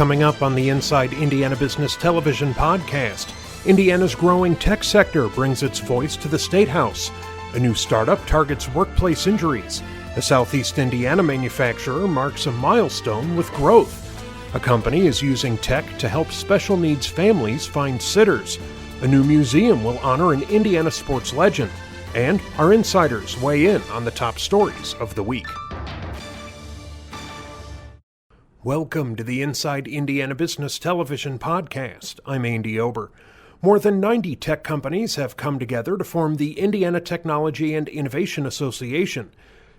Coming up on the Inside Indiana Business Television podcast, Indiana's growing tech sector brings its voice to the statehouse. A new startup targets workplace injuries. A Southeast Indiana manufacturer marks a milestone with growth. A company is using tech to help special needs families find sitters. A new museum will honor an Indiana sports legend. And our insiders weigh in on the top stories of the week. Welcome to the Inside Indiana Business Television podcast. I'm Andy Ober. More than 90 tech companies have come together to form the Indiana Technology and Innovation Association.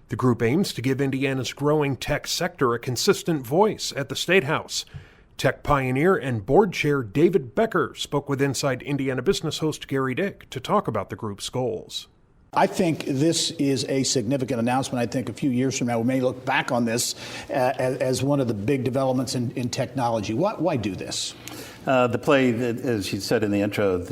The group aims to give Indiana's growing tech sector a consistent voice at the State House. Tech pioneer and board chair David Becker spoke with Inside Indiana Business host Gary Dick to talk about the group's goals. I think this is a significant announcement. I think a few years from now we may look back on this as one of the big developments in technology. Why do this? The play, as you said in the intro,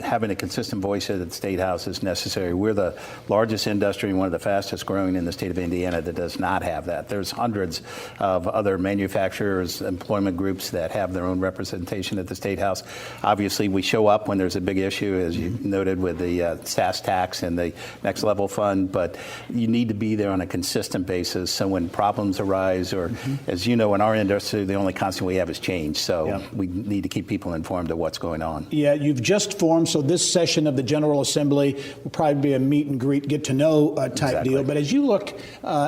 having a consistent voice at the State House is necessary. We're the largest industry and one of the fastest growing in the state of Indiana that does not have that. There's hundreds of other manufacturers, employment groups that have their own representation at the State House. Obviously, we show up when there's a big issue, as you noted with the SaaS tax and the Next Level Fund, but you need to be there on a consistent basis. So when problems arise, or as you know, in our industry, the only constant we have is change. So we need to keep people informed of what's going on. Yeah, you've just formed, so this session of the General Assembly will probably be a meet and greet, get to know type deal. But as you look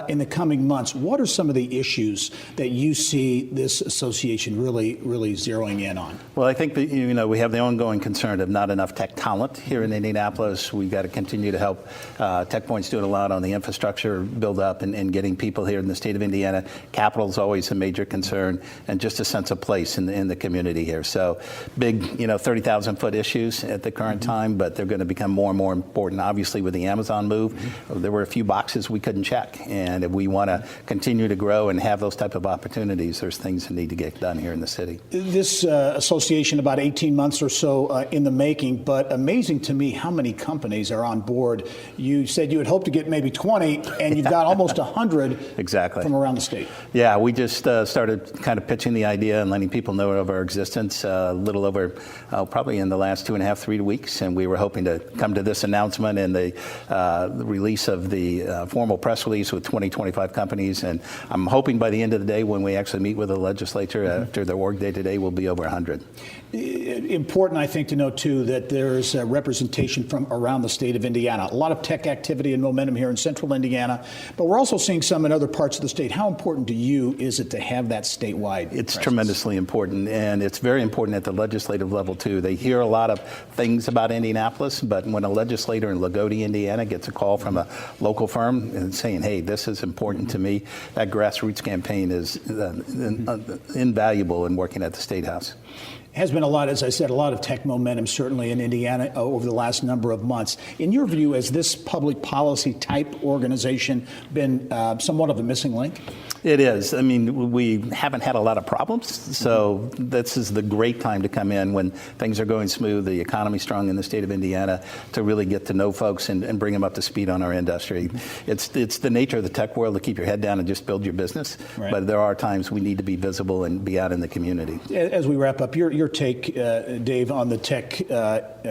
in the coming months, what are some of the issues that you see this association really zeroing in on? Well, I think that, we have the ongoing concern of not enough tech talent here in Indianapolis. We've got to continue to help. TechPoint's doing a lot on the infrastructure build up and getting people here in the state of Indiana. Capital is always a major concern, and just a sense of place in the community here. So big, 30,000-foot issues at the current time, but they're going to become more and more important. Obviously, with the Amazon move, there were a few boxes we couldn't check. And if we want to continue to grow and have those type of opportunities, there's things that need to get done here in the city. This association, about 18 months or so in the making, but amazing to me how many companies are on board. You said you had hoped to get maybe 20, and you've got almost 100 exactly from around the state. Yeah, we just started kind of pitching the idea and letting people know of our existence a little over probably in the last 2.5, 3 weeks, and we were hoping to come to this announcement and the release of the formal press release with 25 companies, and I'm hoping by the end of the day when we actually meet with the legislature after their work day today, we'll be over 100. Important, I think, to note, too, that there's representation from around the state of Indiana. A lot of tech activity and momentum here in central Indiana, but we're also seeing some in other parts of the state. How important to you is it to have that statewide It's presence? tremendously important, and it's very important at the legislative level, too. They hear a lot of things about Indianapolis, but when a legislator in Lagodi, Indiana gets a call from a local firm and saying, hey, this is important to me, that grassroots campaign is invaluable in working at the State House. Has been a lot, as I said, a lot of tech momentum, certainly in Indiana over the last number of months. In your view, has this public policy type organization been somewhat of a missing link? It is. I mean, we haven't had a lot of problems, so this is the great time to come in when things are going smooth, the economy's strong in the state of Indiana, to really get to know folks and bring them up to speed on our industry. It's the nature of the tech world to keep your head down and just build your business, but there are times we need to be visible and be out in the community. As we wrap up, your take, Dave, on the tech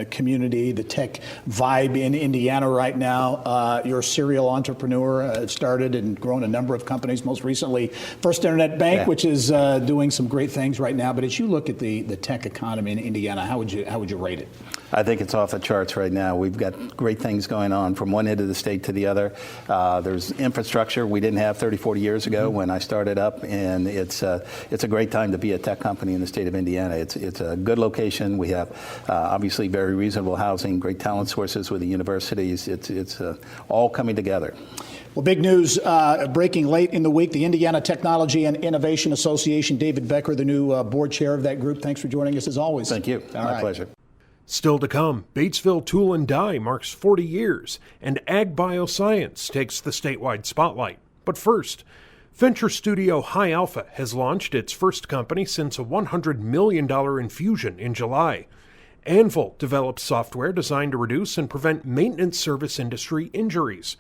community, the tech vibe in Indiana right now. You're a serial entrepreneur, started and grown a number of companies, most recently First Internet Bank, which is doing some great things right now. But as you look at the tech economy in Indiana, how would you rate it? I think it's off the charts right now. We've got great things going on from one end of the state to the other. There's infrastructure we didn't have 30, 40 years ago when I started up, and it's a great time to be a tech company in the state of Indiana. It's a good location. We have obviously very reasonable housing, great talent sources with the universities. It's all coming together. Well, big news breaking late in the week. The Indiana Technology and Innovation Association. David Becker, the new board chair of that group. Thanks for joining us as always. Thank you. My pleasure. Still to come, Batesville Tool and Die marks 40 years, and Agbioscience takes the statewide spotlight. But first, venture studio High Alpha has launched its first company since a $100 million infusion in July. Anvil develops software designed to reduce and prevent maintenance service industry injuries.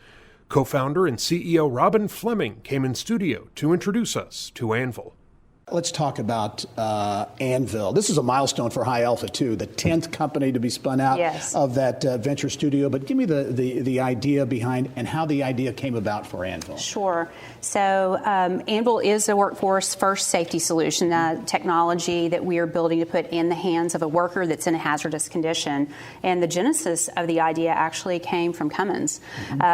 Co-founder and CEO Robin Fleming came in studio to introduce us to Anvil. Let's talk about Anvil. This is a milestone for High Alpha, too, the 10th company to be spun out of that venture studio. But give me the idea behind and how the idea came about for Anvil. Sure. So Anvil is a workforce first safety solution, technology that we are building to put in the hands of a worker that's in a hazardous condition. And the genesis of the idea actually came from Cummins.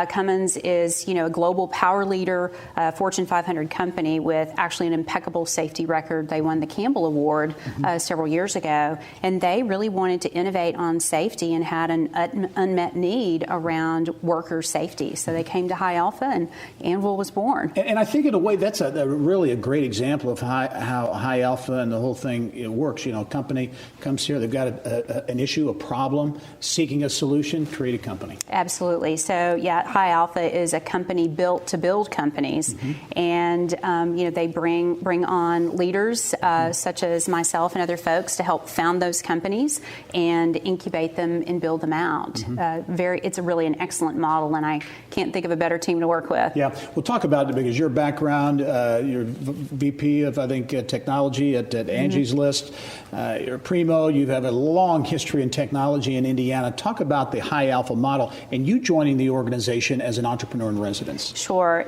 Cummins is, a global power leader, Fortune 500 company with actually an impeccable safety record. They won the Campbell Award several years ago, and they really wanted to innovate on safety and had an unmet need around worker safety. So they came to High Alpha, and Anvil was born. And I think in a way that's really a great example of how High Alpha and the whole thing works. A company comes here, they've got an issue, a problem, seeking a solution, create a company. Absolutely. So High Alpha is a company built to build companies, and they bring on leaders such as myself and other folks to help found those companies and incubate them and build them out. It's really an excellent model, and I can't think of a better team to work with. Yeah, we'll talk about it because your background, you're VP of, I think, technology at Angie's List. You're Primo. You have a long history in technology in Indiana. Talk about the High Alpha model and you joining the organization as an entrepreneur in residence. Sure.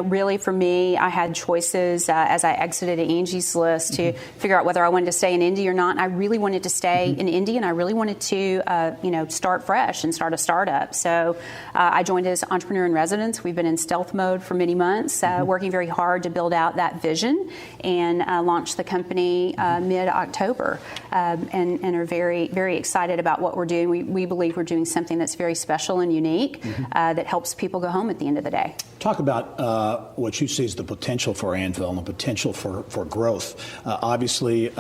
Really for me, I had choices as I exited Angie's List to figure out whether I wanted to stay in Indy or not. I really wanted to stay in Indy, and I really wanted to, start fresh and start a startup. So I joined as entrepreneur in residence. We've been in stealth mode for many months, working very hard to build out that vision and launch the company mid-October, and are very, very excited about what we're doing. We believe we're doing something that's very special and unique that helps people go home at the end of the day. Talk about what you see as the potential for Anvil and the potential for growth. Obviously,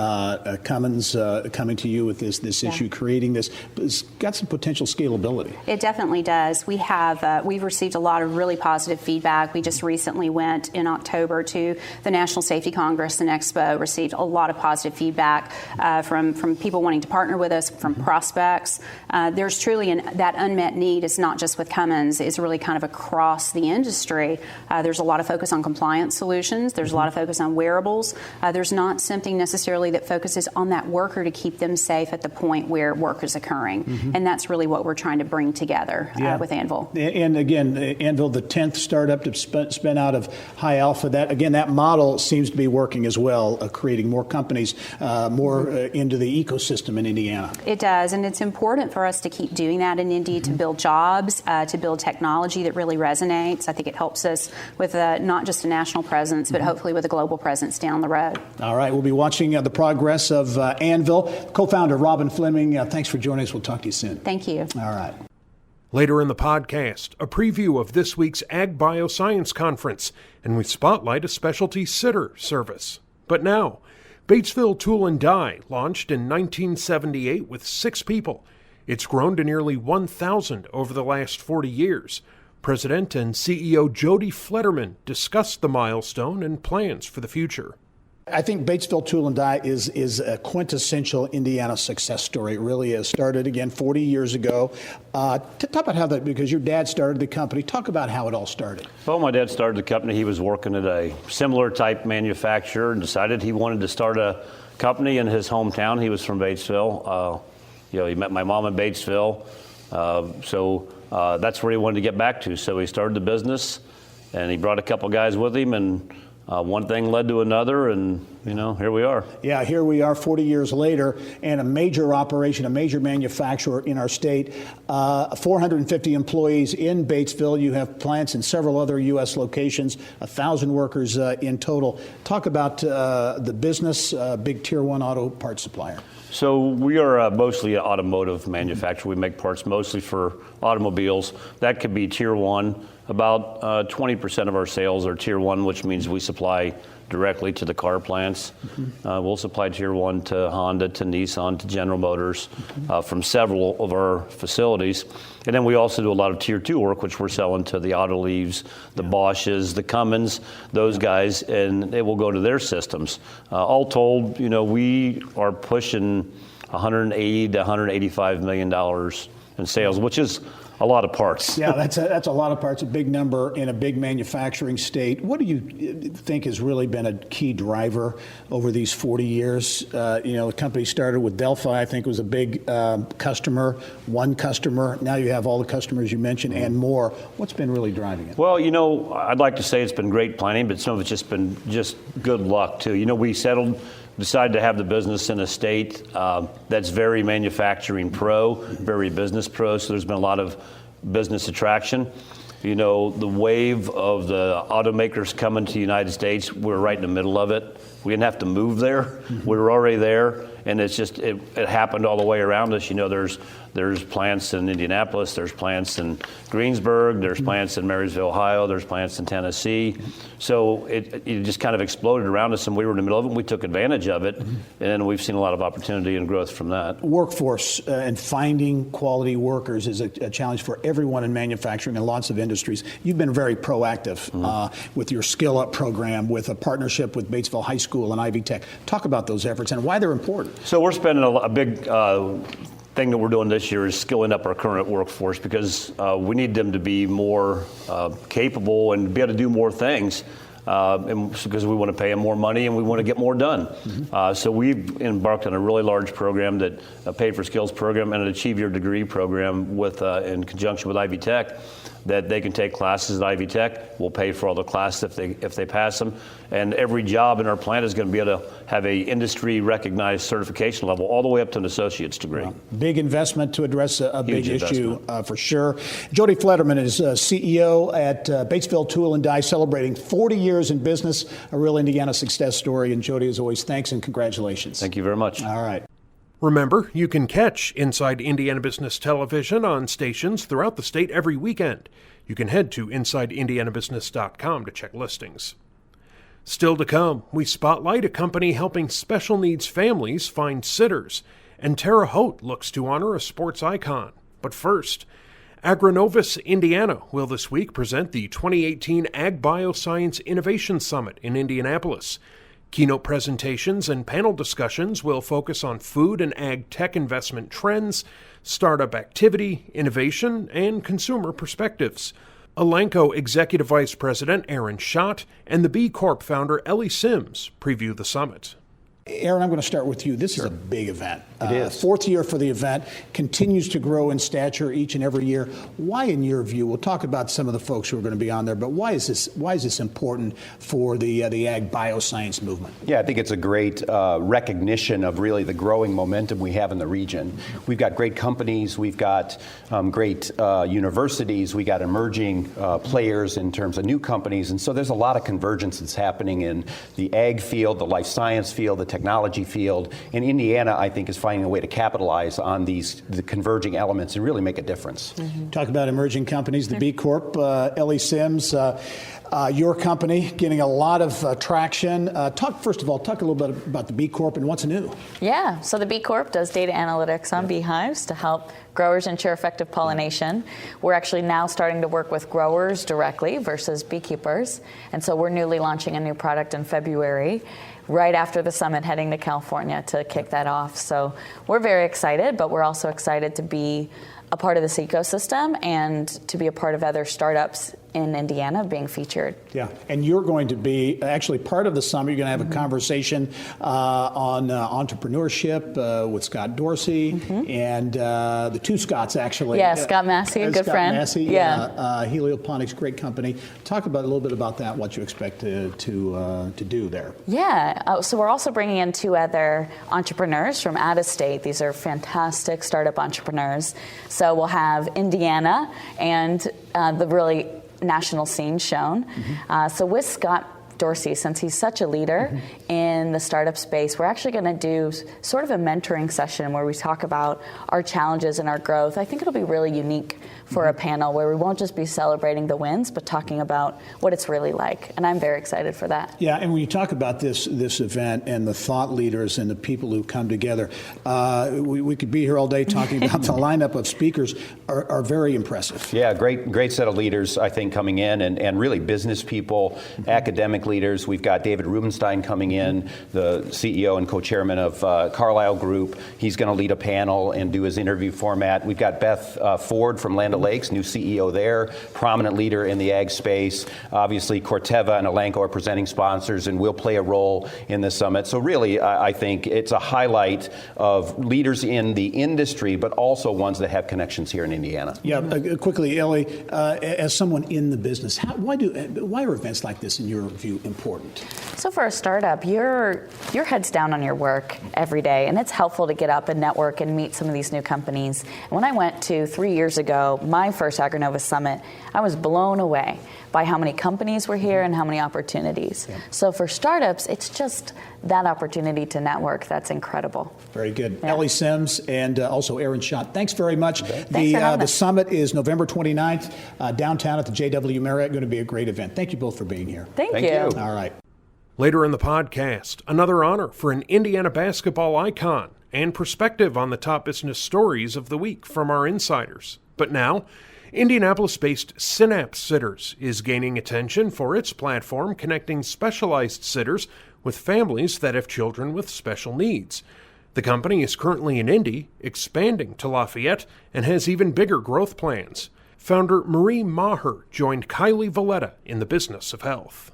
Cummins coming to you with this issue, creating this, it's got some potential scalability. It definitely does. We've received a lot of really positive feedback. We just recently went in October to the National Safety Congress and Expo, received a lot of positive feedback from people wanting to partner with us, from prospects. There's truly that unmet need is not just with Cummins, it's really kind of across the industry. There's a lot of focus on compliance solutions. There's a lot of focus on wearables. There's not something necessarily that focuses on that worker to keep them safe at the point where work is occurring. And that's really what we're trying to bring together with Anvil. And again, Anvil, the 10th startup to spin out of High Alpha, that model seems to be working as well, creating more companies, more into the ecosystem in Indiana. It does, and it's important for us to keep doing that in Indy, to build jobs, to build technology that really resonates. I think it helps us with not just a national presence, but hopefully with a global presence down the road. All right, we'll be watching the progress of Anvil. Co-founder Robin Fleming, thanks for joining us. We'll talk to you soon. Thank you. All right. Later in the podcast, a preview of this week's Agbioscience Conference, and we spotlight a specialty sitter service. But now, Batesville Tool & Die launched in 1978 with 6 people. It's grown to nearly 1,000 over the last 40 years. President and CEO Jody Flederman discussed the milestone and plans for the future. I think Batesville Tool & Die is a quintessential Indiana success story. It really is. Started again 40 years ago. Talk about how that, because your dad started the company. Talk about how it all started. Well, my dad started the company. He was working at a similar type manufacturer and decided he wanted to start a company in his hometown. He was from Batesville. He met my mom in Batesville. So that's where he wanted to get back to. So he started the business, and he brought a couple guys with him, and one thing led to another, and here we are. Yeah, here we are 40 years later, and a major operation, a major manufacturer in our state. 450 employees in Batesville. You have plants in several other U.S. locations, 1,000 workers in total. Talk about the business, big Tier 1 auto parts supplier. So we are mostly an automotive manufacturer. We make parts mostly for automobiles. That could be Tier 1. About 20% of our sales are Tier 1, which means we supply directly to the car plants. We'll supply Tier 1 to Honda, to Nissan, to General Motors from several of our facilities. And then we also do a lot of Tier 2 work, which we're selling to the Autoleaves, the Bosches, the Cummins, those guys, and they will go to their systems. All told, we are pushing $180 to $185 million in sales, which is a lot of parts. Yeah, that's a lot of parts, a big number in a big manufacturing state. What do you think has really been a key driver over these 40 years? The company started with Delphi, I think was a big customer, one customer. Now you have all the customers you mentioned and more. What's been really driving it? Well, I'd like to say it's been great planning, but some of it's just been good luck too. We decided to have the business in a state that's very manufacturing pro, very business pro, so there's been a lot of business attraction. The wave of the automakers coming to the United States, we're right in the middle of it. We didn't have to move there. Mm-hmm. We were already there, and it's just, it happened all the way around us. There's plants in Indianapolis, there's plants in Greensburg, there's plants in Marysville, Ohio, there's plants in Tennessee. So it just kind of exploded around us, and we were in the middle of it, and we took advantage of it, and then we've seen a lot of opportunity and growth from that. Workforce and finding quality workers is a challenge for everyone in manufacturing and lots of industries. You've been very proactive with your Skill Up program, with a partnership with Batesville High School and Ivy Tech. Talk about those efforts and why they're important. So we're spending a big thing that we're doing this year is skilling up our current workforce because we need them to be more capable and be able to do more things because we want to pay them more money and we want to get more done. Mm-hmm. So we've embarked on a really large program, that a Pay for Skills program and an Achieve Your Degree program in conjunction with Ivy Tech, that they can take classes at Ivy Tech. We'll pay for all the classes if they pass them. And every job in our plant is going to be able to have a industry-recognized certification level all the way up to an associate's degree. Big investment to address a big issue for sure. Jody Flederman is CEO at Batesville Tool and Die, celebrating 40 years in business, a real Indiana success story. And Jody, as always, thanks and congratulations. Thank you very much. All right. Remember, you can catch Inside Indiana Business Television on stations throughout the state every weekend. You can head to InsideIndianaBusiness.com to check listings. Still to come, we spotlight a company helping special needs families find sitters, and Terre Haute looks to honor a sports icon. But first, Agrinovus, Indiana will this week present the 2018 Agbioscience Innovation Summit in Indianapolis. Keynote presentations and panel discussions will focus on food and ag tech investment trends, startup activity, innovation, and consumer perspectives. Elanco Executive Vice President Aaron Schott and the B Corp founder Ellie Sims preview the summit. Aaron, I'm going to start with you. This is a big event. It is. Fourth year for the event, continues to grow in stature each and every year. Why, in your view, we'll talk about some of the folks who are going to be on there, but why is this important for the ag bioscience movement? Yeah, I think it's a great recognition of really the growing momentum we have in the region. We've got great companies, we've got great universities, we got emerging players in terms of new companies, and so there's a lot of convergence that's happening in the ag field, the life science field, the technology field, and Indiana, I think, is finding a way to capitalize on the converging elements and really make a difference. Mm-hmm. Talk about emerging companies, the B Corp, Ellie Sims, your company getting a lot of traction. First of all, talk a little bit about the B Corp and what's new. Yeah, so the B Corp does data analytics on beehives to help growers ensure effective pollination. We're actually now starting to work with growers directly versus beekeepers, and so we're newly launching a new product in February, right after the summit, heading to California to kick that off. So we're very excited, but we're also excited to be a part of this ecosystem and to be a part of other startups in Indiana being featured. Yeah, and you're going to be actually part of the summit. You're going to have a conversation on entrepreneurship with Scott Dorsey and the two Scotts, actually. Yeah, Scott Massey, a good friend. Massey, Helioponics, great company. Talk about a little bit about that, what you expect to do there. Yeah, so we're also bringing in two other entrepreneurs from out of state. These are fantastic startup entrepreneurs. So we'll have Indiana and the really national scene shown. So with Scott Dorsey, since he's such a leader in the startup space, we're actually going to do sort of a mentoring session where we talk about our challenges and our growth. I think it'll be really unique for a panel where we won't just be celebrating the wins, but talking about what it's really like. And I'm very excited for that. Yeah, and when you talk about this event and the thought leaders and the people who come together, we could be here all day talking about the lineup of speakers are very impressive. Yeah, great set of leaders, I think, coming in, and really business people, academic leaders. We've got David Rubenstein coming in, the CEO and co-chairman of Carlyle Group. He's going to lead a panel and do his interview format. We've got Beth Ford from Land O'Lakes, new CEO there, prominent leader in the ag space. Obviously, Corteva and Elanco are presenting sponsors and will play a role in this summit. So really, I think it's a highlight of leaders in the industry, but also ones that have connections here in Indiana. Yeah, quickly, Ellie, as someone in the business, why are events like this, in your view, important? So for a startup, your head's down on your work every day, and it's helpful to get up and network and meet some of these new companies. And when I went to 3 years ago, my first Agrinova Summit, I was blown away by how many companies were here and how many opportunities. Yeah. So for startups, it's just that opportunity to network that's incredible. Very good. Yeah. Ellie Sims and also Aaron Schott, thanks very much. Okay. The summit is November 29th, downtown at the JW Marriott. Going to be a great event. Thank you both for being here. Thank you. All right. Later in the podcast, another honor for an Indiana basketball icon and perspective on the top business stories of the week from our insiders. But now, Indianapolis-based Synapse Sitters is gaining attention for its platform connecting specialized sitters with families that have children with special needs. The company is currently in Indy, expanding to Lafayette, and has even bigger growth plans. Founder Marie Maher joined Kylie Valletta in the business of health.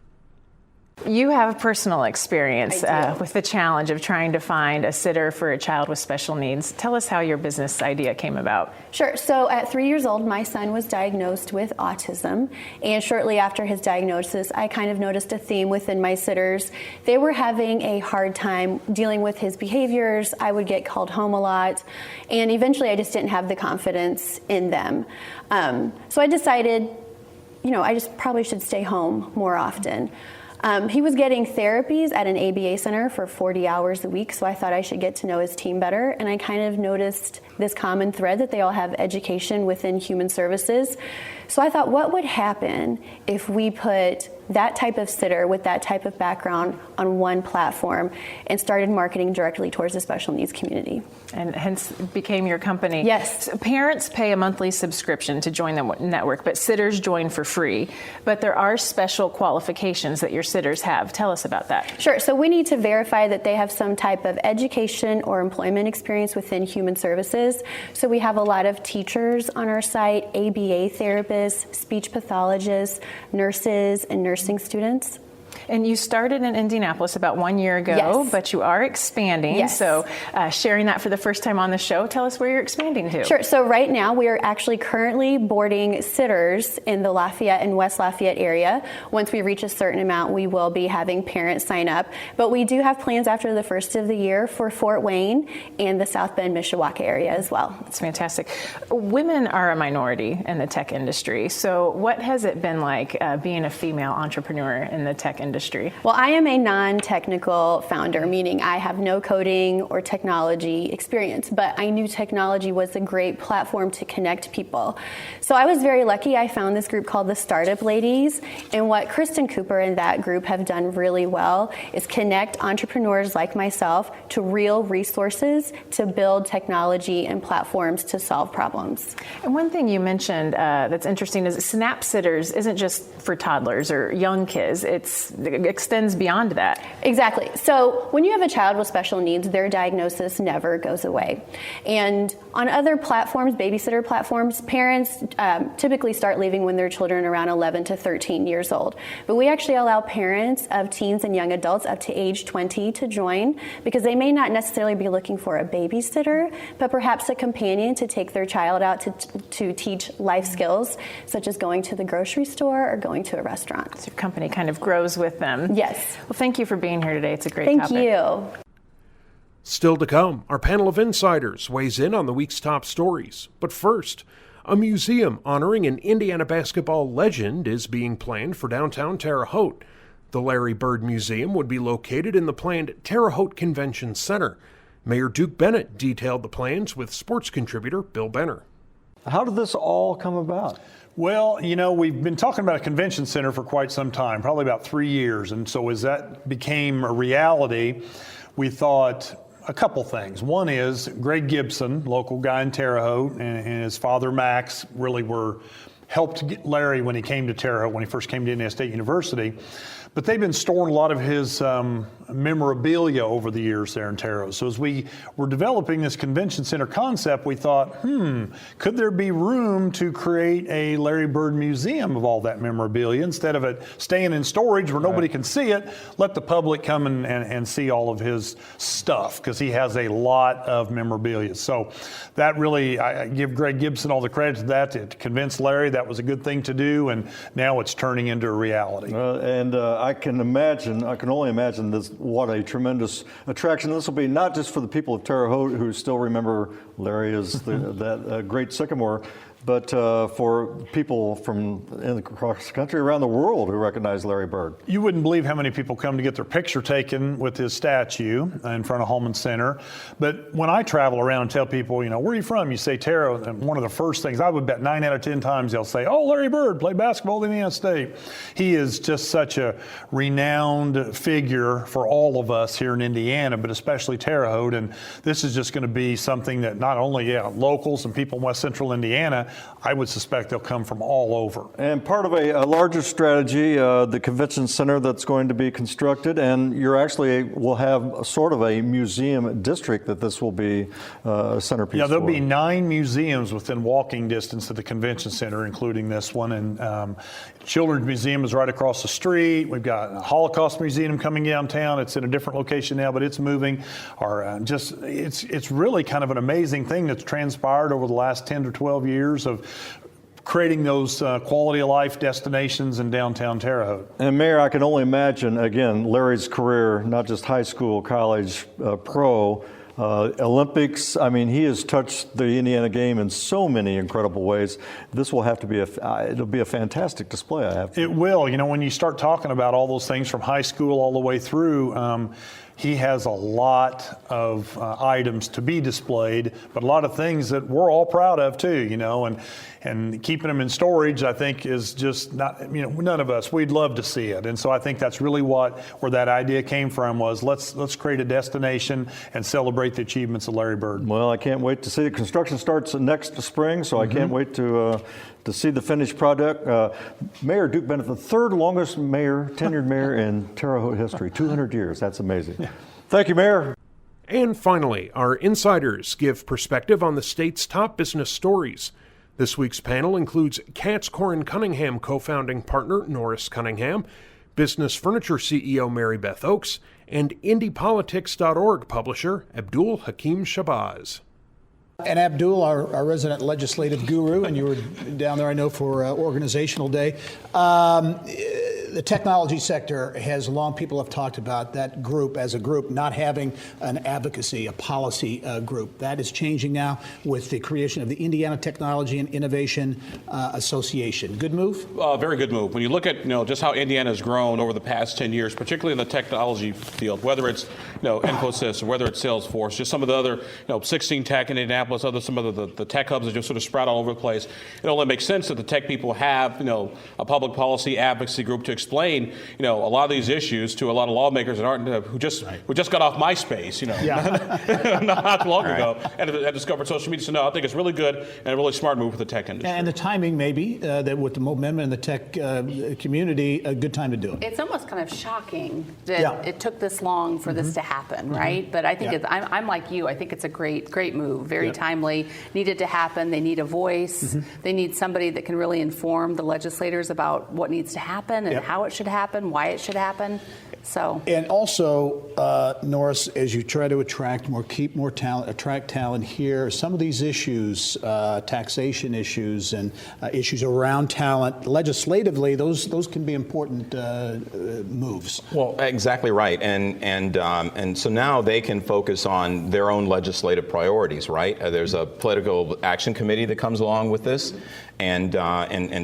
You have personal experience with the challenge of trying to find a sitter for a child with special needs. Tell us how your business idea came about. Sure. So at 3 years old, my son was diagnosed with autism. And shortly after his diagnosis, I kind of noticed a theme within my sitters. They were having a hard time dealing with his behaviors. I would get called home a lot. And eventually I just didn't have the confidence in them. So I decided, I just probably should stay home more often. He was getting therapies at an ABA center for 40 hours a week, so I thought I should get to know his team better. And I kind of noticed this common thread that they all have education within human services. So I thought, what would happen if we put that type of sitter with that type of background on one platform and started marketing directly towards the special needs community? And hence became your company. Yes. So parents pay a monthly subscription to join the network, but sitters join for free. But there are special qualifications that your sitters have. Tell us about that. Sure. So we need to verify that they have some type of education or employment experience within human services. So we have a lot of teachers on our site, ABA therapists, speech pathologists, nurses, and nursing students. And you started in Indianapolis about 1 year ago, yes. But you are expanding. Yes. So sharing that for the first time on the show, tell us where you're expanding to. Sure. So right now we are actually currently boarding sitters in the Lafayette and West Lafayette area. Once we reach a certain amount, we will be having parents sign up. But we do have plans after the first of the year for Fort Wayne and the South Bend, Mishawaka area as well. That's fantastic. Women are a minority in the tech industry. So what has it been like being a female entrepreneur in the tech industry? Well, I am a non-technical founder, meaning I have no coding or technology experience, but I knew technology was a great platform to connect people. So I was very lucky. I found this group called the Startup Ladies, and what Kristen Cooper and that group have done really well is connect entrepreneurs like myself to real resources to build technology and platforms to solve problems. And one thing you mentioned that's interesting is Synapse Sitters isn't just for toddlers or young kids. It extends beyond that. Exactly. So when you have a child with special needs, their diagnosis never goes away. And on other platforms, babysitter platforms, parents typically start leaving when their children are around 11 to 13 years old. But we actually allow parents of teens and young adults up to age 20 to join because they may not necessarily be looking for a babysitter, but perhaps a companion to take their child out to teach life skills, such as going to the grocery store or going to a restaurant. So your company kind of grows with them. Yes. Well, thank you for being here today. It's a great topic. Thank you. Still to come, our panel of insiders weighs in on the week's top stories. But first, a museum honoring an Indiana basketball legend is being planned for downtown Terre Haute. The Larry Bird Museum would be located in the planned Terre Haute Convention Center. Mayor Duke Bennett detailed the plans with sports contributor Bill Benner. How did this all come about? Well, we've been talking about a convention center for quite some time, probably about 3 years. And so as that became a reality, we thought a couple things. One is Greg Gibson, local guy in Terre Haute, and his father Max really helped get Larry when he came to Terre Haute, when he first came to Indiana State University. But they've been storing a lot of his memorabilia over the years there in Terre Haute. So as we were developing this convention center concept, we thought, could there be room to create a Larry Bird museum of all that memorabilia instead of it staying in storage where nobody can see it? Let the public come and see all of his stuff, because he has a lot of memorabilia. So that really, I give Greg Gibson all the credit to that, to convince Larry that was a good thing to do, and now it's turning into a reality. I can only imagine this. What a tremendous attraction this will be, not just for the people of Terre Haute who still remember Larry as that great sycamore, but for people from across the country, around the world, who recognize Larry Bird. You wouldn't believe how many people come to get their picture taken with his statue in front of Holman Center. But when I travel around and tell people, where are you from? You say Terre Haute, and one of the first things, I would bet 9 out of 10 times they'll say, oh, Larry Bird played basketball at Indiana State. He is just such a renowned figure for all of us here in Indiana, but especially Terre Haute. And this is just going to be something that not only locals and people in West Central Indiana, I would suspect they'll come from all over. And part of a larger strategy, the convention center that's going to be constructed, and you're actually will have sort of a museum district that this will be a centerpiece. Yeah, there'll be 9 museums within walking distance of the convention center, including this one. And Children's Museum is right across the street. We've got a Holocaust Museum coming downtown. It's in a different location now, but it's moving. It's really kind of an amazing thing that's transpired over the last 10 to 12 years of creating those quality of life destinations in downtown Terre Haute. And Mayor, I can only imagine, again, Larry's career, not just high school, college, pro, Olympics. I mean, he has touched the Indiana game in so many incredible ways. This will have to be it'll be a fantastic display, I have to. It will. When you start talking about all those things from high school all the way through, he has a lot of items to be displayed, but a lot of things that we're all proud of too, and keeping them in storage, I think, is just not, none of us, we'd love to see it. And so I think that's really where that idea came from, was let's create a destination and celebrate the achievements of Larry Bird. Well, I can't wait to see it. Construction starts next spring, so I can't wait to see the finished product. Mayor Duke Bennett, the 3rd longest tenured mayor in Terre Haute history, 200 years. That's amazing. Yeah. Thank you, Mayor. And finally, our insiders give perspective on the state's top business stories. This week's panel includes Katz Corin Cunningham co-founding partner Norris Cunningham, Business Furniture CEO Mary Beth Oakes, and IndyPolitics.org publisher Abdul Hakim Shabazz. And Abdul, our resident legislative guru, and you were down there, I know, for Organizational Day. The technology sector people have talked about that group as a group not having an advocacy, a policy group. That is changing now with the creation of the Indiana Technology and Innovation Association. Good move? Very good move. When you look at just how Indiana has grown over the past 10 years, particularly in the technology field, whether it's Infosys or whether it's Salesforce, just some of the other 16 Tech in Indianapolis, some of the tech hubs that just sort of sprout all over the place. It only makes sense that the tech people have a public policy advocacy group to explain a lot of these issues to a lot of lawmakers that aren't who just got off MySpace not too long ago and discovered social media. So no, I think it's really good and a really smart move for the tech industry. And the timing maybe that with the momentum in the tech community, a good time to do it. It's almost kind of shocking that it took this long for this to happen, right? But I think I'm like you. I think it's a great move. Very timely. Needed to happen. They need a voice. They need somebody that can really inform the legislators about what needs to happen and how it should happen, why it should happen. And also, Norris, as you try to attract talent here, some of these issues, taxation issues and issues around talent, legislatively, those can be important moves. Well, exactly right, and so now they can focus on their own legislative priorities, right? There's a political action committee that comes along with this, and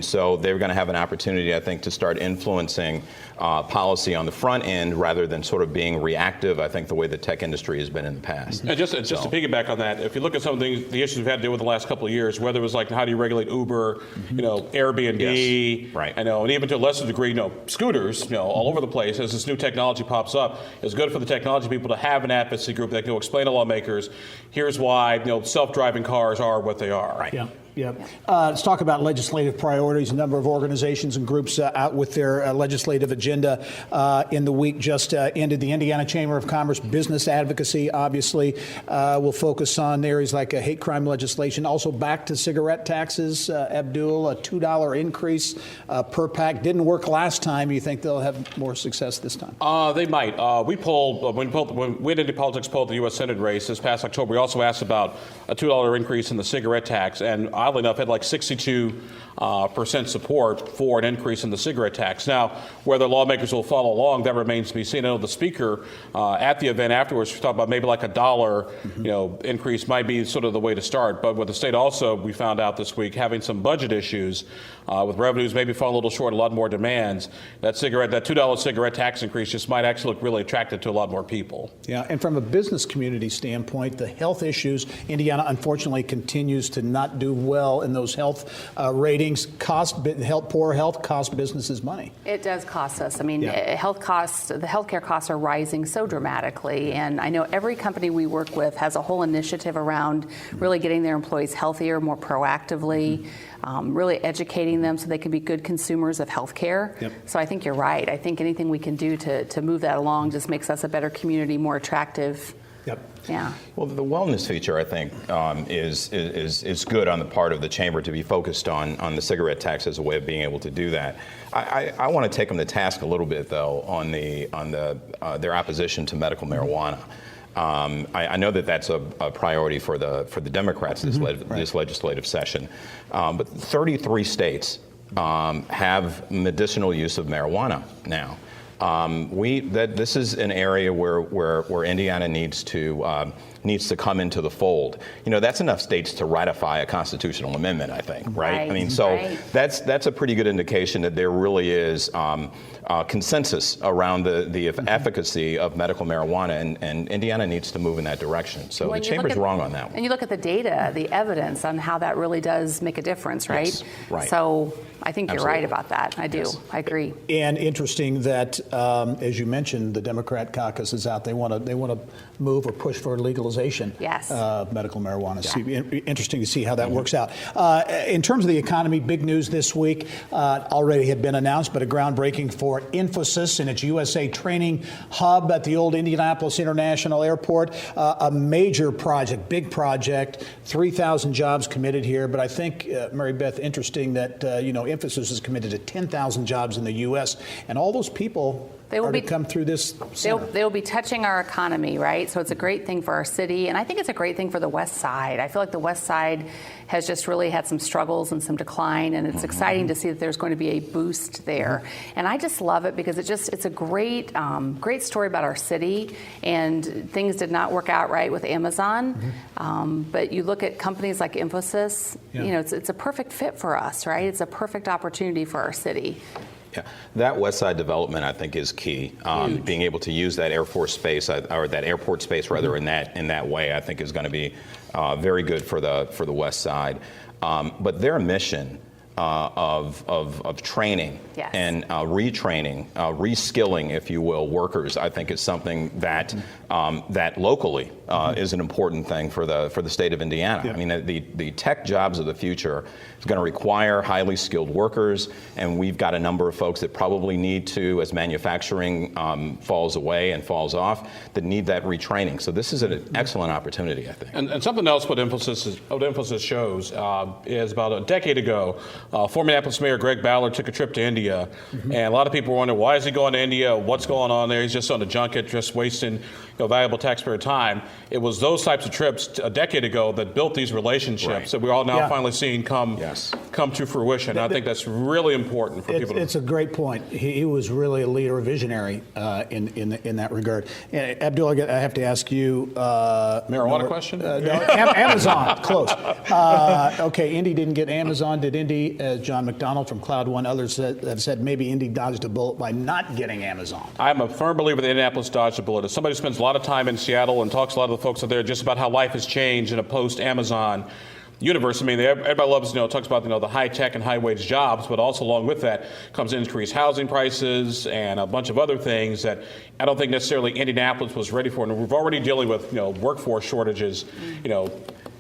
so they're going to have an opportunity, I think, to start influencing policy on the front end rather than sort of being reactive, I think, the way the tech industry has been in the past. And just to piggyback on that, if you look at some of the issues we've had to deal with the last couple of years, whether it was like how do you regulate Uber, Airbnb, right. And even to a lesser degree, scooters, all over the place as this new technology pops up, it's good for the technology people to have an advocacy group that can explain to lawmakers, here's why self-driving cars are what they are. Right. Let's talk about legislative priorities. A number of organizations and groups out with their legislative agenda. agenda in the week just ended. The Indiana Chamber of Commerce business advocacy, obviously, will focus on areas like hate crime legislation. Also back to cigarette taxes, Abdul, a $2 increase per pack. Didn't work last time. You think they'll have more success this time? They might. When we did Politics polled the U.S. Senate race this past October, we also asked about a $2 increase in the cigarette tax, and oddly enough, had like 62% support for an increase in the cigarette tax. Now, whether lawmakers will follow along, that remains to be seen. I know the speaker at the event afterwards talked about maybe like a $1 increase might be sort of the way to start. But with the state also, we found out this week, having some budget issues with revenues maybe falling a little short, a lot more demands. That $2 cigarette tax increase just might actually look really attractive to a lot more people. Yeah, and from a business community standpoint, the health issues, Indiana unfortunately continues to not do well in those health ratings. Poor health costs businesses money. It does cost us. I mean, health costs, the healthcare costs are rising so dramatically, and I know every company we work with has a whole initiative around really getting their employees healthier, more proactively, really educating them so they can be good consumers of healthcare. Yep. So I think you're right. I think anything we can do to move that along just makes us a better community, more attractive. Yep. Yeah. Well, the wellness feature, I think, is good on the part of the chamber to be focused on the cigarette tax as a way of being able to do that. I want to take them to task a little bit, though, on their opposition to medical marijuana. I know that that's a priority for the Democrats this legislative session, but 33 states have medicinal use of marijuana now. This is an area where Indiana needs to come into the fold. You know, that's enough states to ratify a constitutional amendment, I think, right? I mean, so that's a pretty good indication that there really is consensus around the efficacy of medical marijuana, and Indiana needs to move in that direction. So the chamber's wrong on that one. And you look at the data, the evidence on how that really does make a difference, right? Yes, right. So I think you're right about that. I do. Yes. I agree. And interesting that, as you mentioned, the Democrat caucus is out. They want to move or push for legalization of medical marijuana. Yeah. So interesting to see how that works out. In terms of the economy, big news this week already had been announced, but a groundbreaking for Infosys and its USA training hub at the old Indianapolis International Airport. A major project, big project, 3,000 jobs committed here. But I think, Mary Beth, interesting that Infosys is committed to 10,000 jobs in the U.S. and all those people are to come through this center. They'll be touching our economy, right? So it's a great thing for our city, and I think it's a great thing for the West Side. I feel like the West Side has just really had some struggles and some decline, and it's exciting to see that there's going to be a boost there. And I just love it because it's a great story about our city, and things did not work out right with Amazon. But you look at companies like Infosys, it's a perfect fit for us, right? It's a perfect opportunity for our city. Yeah, that West Side development, I think, is key. Being able to use that Air Force space or that airport space, rather, in that way, I think, is going to be very good for the West Side. But their mission of training and retraining, reskilling, if you will, workers, I think, is something that that locally is an important thing for the state of Indiana. I mean, the tech jobs of the future is going to require highly skilled workers, and we've got a number of folks that probably need to, as manufacturing falls away and falls off, that need that retraining. So this is an excellent opportunity, I think. And something else what Infosys shows is about a decade ago, former Minneapolis Mayor Greg Ballard took a trip to India, and a lot of people were wondering, why is he going to India? What's going on there? He's just on a junket, just wasting valuable taxpayer time. It was those types of trips a decade ago that built these relationships that we're all now finally seeing come to fruition. I think that's really important for people. It's a great point. He was really a leader, a visionary in that regard. And Abdul, I have to ask you. Marijuana question? No, Amazon, close. Okay, Indy didn't get Amazon. Did Indy, as John McDonald from Cloud One, others have said maybe Indy dodged a bullet by not getting Amazon? I'm a firm believer that Indianapolis dodged a bullet. As somebody who spends a lot of time in Seattle and talks to a lot of the folks out there just about how life has changed in a post-Amazon universe. I mean, everybody loves, talks about, the high tech and high wage jobs, but also along with that comes increased housing prices and a bunch of other things that I don't think necessarily Indianapolis was ready for. And we're already dealing with, workforce shortages,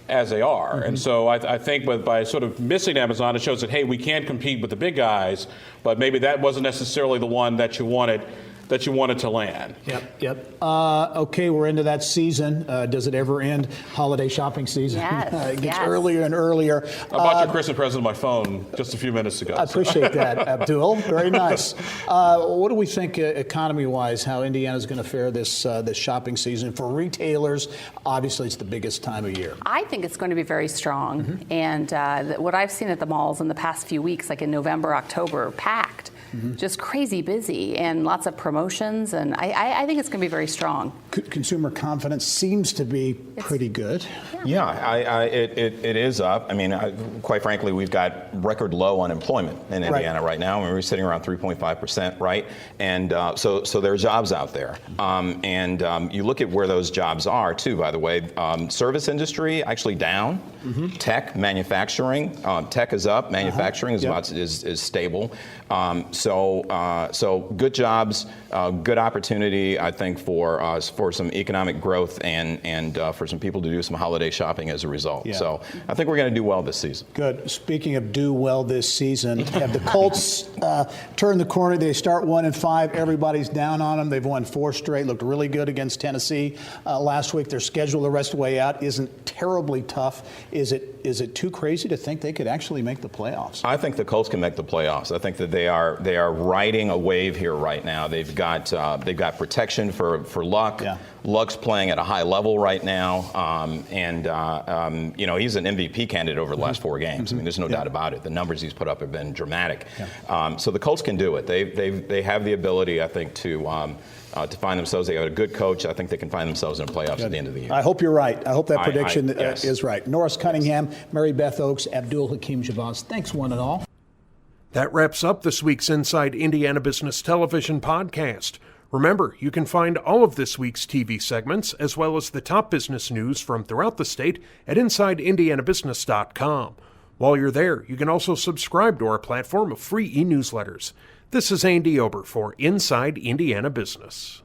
as they are. And so I think by sort of missing Amazon, it shows that, hey, we can compete with the big guys, but maybe that wasn't necessarily the one that you wanted to land. Yep. Okay, we're into that season. Does it ever end? Holiday shopping season. Yes, It gets earlier and earlier. I bought your Christmas present on my phone just a few minutes ago. I appreciate that, Abdul. Very nice. What do we think economy-wise, how Indiana's going to fare this shopping season? For retailers, obviously it's the biggest time of year. I think it's going to be very strong. And what I've seen at the malls in the past few weeks, like in November, October, packed. Just crazy busy and lots of promotions, and I think it's going to be very strong. Consumer confidence seems to be pretty good. Yeah, it is up. I mean, quite frankly, we've got record low unemployment in Indiana right now. We're sitting around 3.5%, right? And so there are jobs out there. And you look at where those jobs are, too, by the way. Service industry actually down. Tech, manufacturing. Tech is up. Manufacturing is stable. So good jobs, good opportunity, I think, for some economic growth and for some people to do some holiday shopping as a result. Yeah. So I think we're going to do well this season. Good. Speaking of do well this season, have the Colts turned the corner? They start 1-5. Everybody's down on them. They've won 4 straight. Looked really good against Tennessee last week. Their schedule the rest of the way out isn't terribly tough. Is it too crazy to think they could actually make the playoffs? I think the Colts can make the playoffs. I think that they are riding a wave here right now. They've got protection for Luck. Yeah. Luck's playing at a high level right now, and he's an MVP candidate over the last 4 games. I mean, there's no doubt about it. The numbers he's put up have been dramatic. Yeah. So the Colts can do it. They have the ability, I think, to find themselves. They have a good coach. I think they can find themselves in the playoffs at the end of the year. I hope you're right. I hope that prediction is right. Norris Cunningham, Mary Beth Oakes, Abdul Hakim Shabazz. Thanks, one and all. That wraps up this week's Inside Indiana Business Television podcast. Remember, you can find all of this week's TV segments, as well as the top business news from throughout the state at InsideIndianaBusiness.com. While you're there, you can also subscribe to our platform of free e-newsletters. This is Andy Ober for Inside Indiana Business.